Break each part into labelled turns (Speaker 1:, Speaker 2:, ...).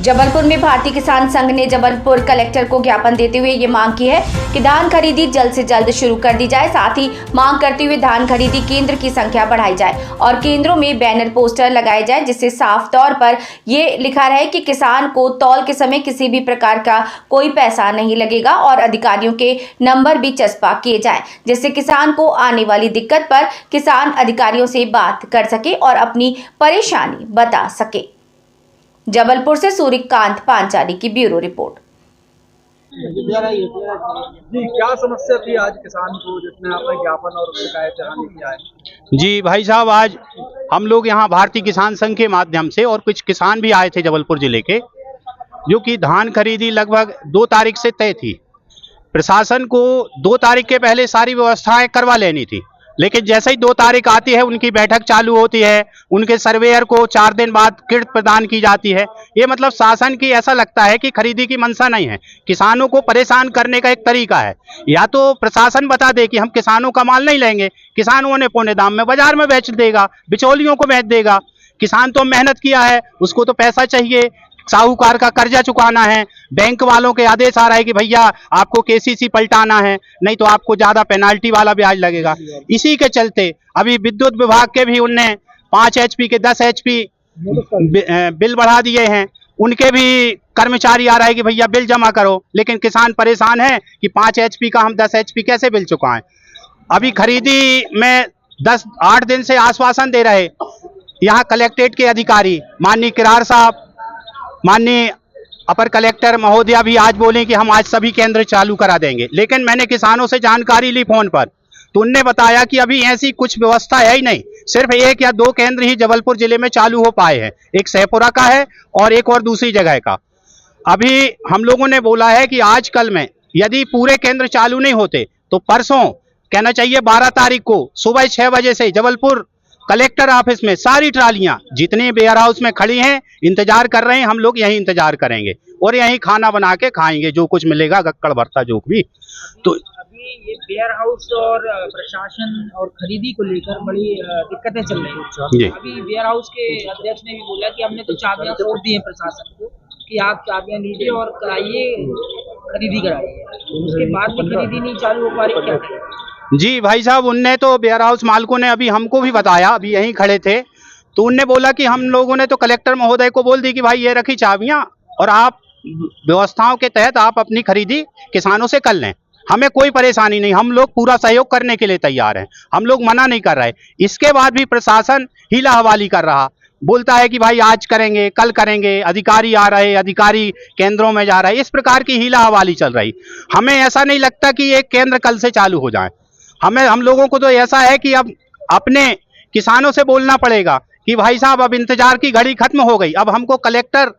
Speaker 1: जबलपुर में भारतीय किसान संघ ने जबलपुर कलेक्टर को ज्ञापन देते हुए ये मांग की है कि धान खरीदी जल्द से जल्द शुरू कर दी जाए। साथ ही मांग करते हुए धान खरीदी केंद्र की संख्या बढ़ाई जाए और केंद्रों में बैनर पोस्टर लगाए जाए, जिससे साफ तौर पर ये लिखा रहे कि किसान को तौल के समय किसी भी प्रकार का कोई पैसा नहीं लगेगा और अधिकारियों के नंबर भी चस्पा किए जाए, जिससे किसान को आने वाली दिक्कत पर किसान अधिकारियों से बात कर सके और अपनी परेशानी बता सके। जबलपुर से सूर्यकांत पांचाली की ब्यूरो रिपोर्ट।
Speaker 2: जी, क्या समस्या थी आज किसान को जिसमें आपने ज्ञापन और शिकायत जहां किया है?
Speaker 3: जी भाई साहब, आज हम लोग यहाँ भारतीय किसान संघ के माध्यम से और कुछ किसान भी आए थे जबलपुर जिले के, जो कि धान खरीदी लगभग 2 तारीख से तय थी। प्रशासन को 2 तारीख के पहले सारी व्यवस्थाएं करवा लेनी थी, लेकिन जैसे ही 2 तारीख आती है उनकी बैठक चालू होती है, उनके सर्वेयर को 4 दिन बाद किट प्रदान की जाती है। ये मतलब शासन की ऐसा लगता है कि खरीदी की मंशा नहीं है, किसानों को परेशान करने का एक तरीका है। या तो प्रशासन बता दे कि हम किसानों का माल नहीं लेंगे, किसान उन्हें पौने दाम में बाजार में बेच देगा, बिचौलियों को बेच देगा। किसान तो मेहनत किया है, उसको तो पैसा चाहिए, साहूकार का कर्जा चुकाना है, बैंक वालों के आदेश आ रहा है कि भैया आपको केसीसी पलटाना है, नहीं तो आपको ज्यादा पेनाल्टी वाला ब्याज लगेगा। इसी के चलते अभी विद्युत विभाग के भी उनने 5 HP के 10 HP बिल बढ़ा दिए हैं। उनके भी कर्मचारी आ रहा है कि भैया बिल जमा करो, लेकिन किसान परेशान है कि 5 HP का हम 10 HP कैसे बिल चुकाएं। अभी खरीदी में 8 दिन से आश्वासन दे रहे यहाँ कलेक्ट्रेट के अधिकारी माननीय किरार साहब, माननीय अपर कलेक्टर महोदया भी आज बोले कि हम आज सभी केंद्र चालू करा देंगे। लेकिन मैंने किसानों से जानकारी ली फोन पर, तो उनने बताया कि अभी ऐसी कुछ व्यवस्था है ही नहीं, सिर्फ 1 या 2 केंद्र ही जबलपुर जिले में चालू हो पाए हैं। एक सहपुरा का है और एक और दूसरी जगह का। अभी हम लोगों ने बोला है कि आजकल में यदि पूरे केंद्र चालू नहीं होते तो परसों, कहना चाहिए 12 तारीख को सुबह 6 बजे से जबलपुर कलेक्टर ऑफिस में सारी ट्रालियां जितनी वेयर हाउस में खड़ी हैं इंतजार कर रहे हैं, हम लोग यहीं इंतजार करेंगे और यहीं खाना बना के खाएंगे, जो कुछ मिलेगा गक्कड़ भरता जो भी। तो
Speaker 4: अभी ये वेयर हाउस और प्रशासन और खरीदी को लेकर बड़ी दिक्कतें चल रही हैं। अभी वेयर हाउस के अध्यक्ष ने भी बोला कि हमने तो चाबियां छोड़ दी हैं प्रशासन को कि आप चाबियां लीजिए और कराइए, खरीदी कराइए। उसके बाद भी खरीदी नहीं चालू हो पा रही, क्या करें?
Speaker 3: जी भाई साहब, उनने तो वेयर हाउस मालिकों ने अभी हमको भी बताया, अभी यहीं खड़े थे, तो उनने बोला कि हम लोगों ने तो कलेक्टर महोदय को बोल दी कि भाई ये रखी चाबियां और आप व्यवस्थाओं के तहत आप अपनी खरीदी किसानों से कर लें, हमें कोई परेशानी नहीं, हम लोग पूरा सहयोग करने के लिए तैयार हैं, हम लोग मना नहीं कर रहे। इसके बाद भी प्रशासन हीला हवाली कर रहा, बोलता है कि भाई आज करेंगे, कल करेंगे, अधिकारी आ रहे, अधिकारी केंद्रों में जा रहे, इस प्रकार की हीला हवाली चल रही। हमें ऐसा नहीं लगता कि ये केंद्र कल से चालू हो जाए। हम लोगों को तो ऐसा है कि अब अपने किसानों से बोलना पड़ेगा कि भाई साहब अब इंतजार की घड़ी खत्म हो गई, अब हमको कलेक्टर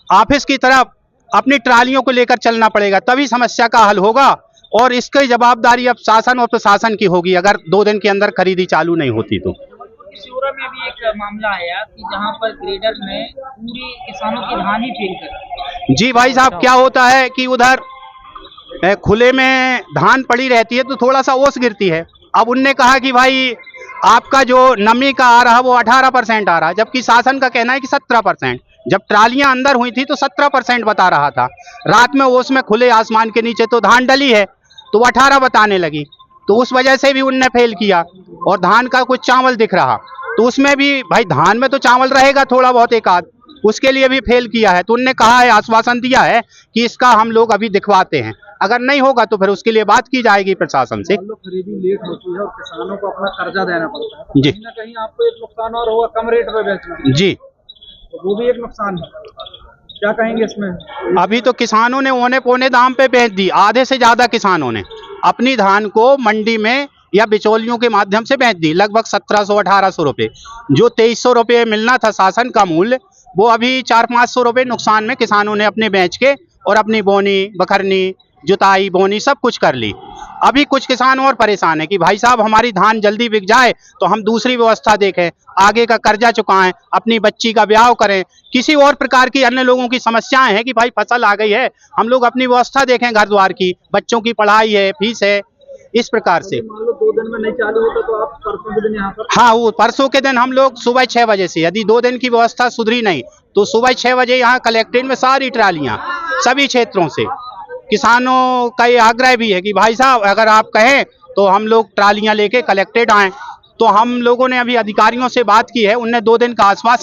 Speaker 3: ऑफिस की तरफ अपनी ट्रालियों को लेकर चलना पड़ेगा, तभी समस्या का हल होगा। और इसकी जवाबदारी अब शासन और प्रशासन की होगी अगर 2 दिन के अंदर खरीदी चालू नहीं होती तो।
Speaker 4: सिहोरा में भी एक मामला आया कि जहां पर ग्रेडर ने पूरी किसानों की धान ही फेंक कर।
Speaker 3: जी भाई साहब, क्या होता है कि उधर खुले में धान पड़ी रहती है तो थोड़ा सा ओस गिरती है। अब उनने कहा कि भाई आपका जो नमी का आ रहा वो 18% आ रहा, जबकि शासन का कहना है कि 17%। जब ट्रालियां अंदर हुई थी तो 17% बता रहा था। रात में ओस में खुले आसमान के नीचे तो धान डली है तो 18 बताने लगी, तो उस वजह से भी उनने फेल किया। और धान का कुछ चावल दिख रहा तो उसमें भी भाई धान में तो चावल रहेगा थोड़ा बहुत एक आध, उसके लिए भी फेल किया है। तो उनने कहा है, आश्वासन दिया है कि इसका हम लोग अभी दिखवाते हैं, अगर नहीं होगा तो फिर उसके लिए बात की जाएगी प्रशासन से।
Speaker 2: खरीदी लेट होती है और किसानों को अपना कर्जा देना पड़ता है,
Speaker 3: जी
Speaker 2: कहीं ना कहीं आपको एक नुकसान और होगा, कम रेट पे बेचना
Speaker 3: जी,
Speaker 2: तो वो भी एक नुकसान है। क्या कहेंगे इसमें?
Speaker 3: अभी तो किसानों ने औने पौने दाम पे बेच दी, आधे से ज्यादा किसानों ने अपनी धान को मंडी में या बिचौलियों के माध्यम से बेच दी, लगभग 1700-1800 रुपए। जो 2300 रुपये मिलना था शासन का मूल्य, वो अभी 400-500 रुपये नुकसान में किसानों ने अपने बेच के और अपनी बोनी बखरनी जुताई बोनी सब कुछ कर ली। अभी कुछ किसान और परेशान है कि भाई साहब हमारी धान जल्दी बिक जाए तो हम दूसरी व्यवस्था देखें, आगे का कर्जा चुकाएं, अपनी बच्ची का ब्याह करें, किसी और प्रकार की अन्य लोगों की समस्याएं हैं कि भाई फसल आ गई है, हम लोग अपनी व्यवस्था देखें, घर द्वार की, बच्चों की पढ़ाई है, फीस है, इस प्रकार से।
Speaker 2: मान लो 2 दिन में नहीं चालू होता तो आप परसों के दिन यहाँ पर?
Speaker 3: हाँ, वो परसों के दिन हम लोग सुबह 6 बजे से, यदि 2 दिन की व्यवस्था सुधरी नहीं तो सुबह 6 बजे यहाँ कलेक्ट्रेट में सारी ट्रालियां सभी क्षेत्रों से, किसानों का ये आग्रह भी है कि भाई साहब अगर आप कहें तो हम लोग ट्रालियां लेके कलेक्ट्रेट आएं। तो हम लोगों ने अभी अधिकारियों से बात की है, उनने 2 दिन का आश्वासन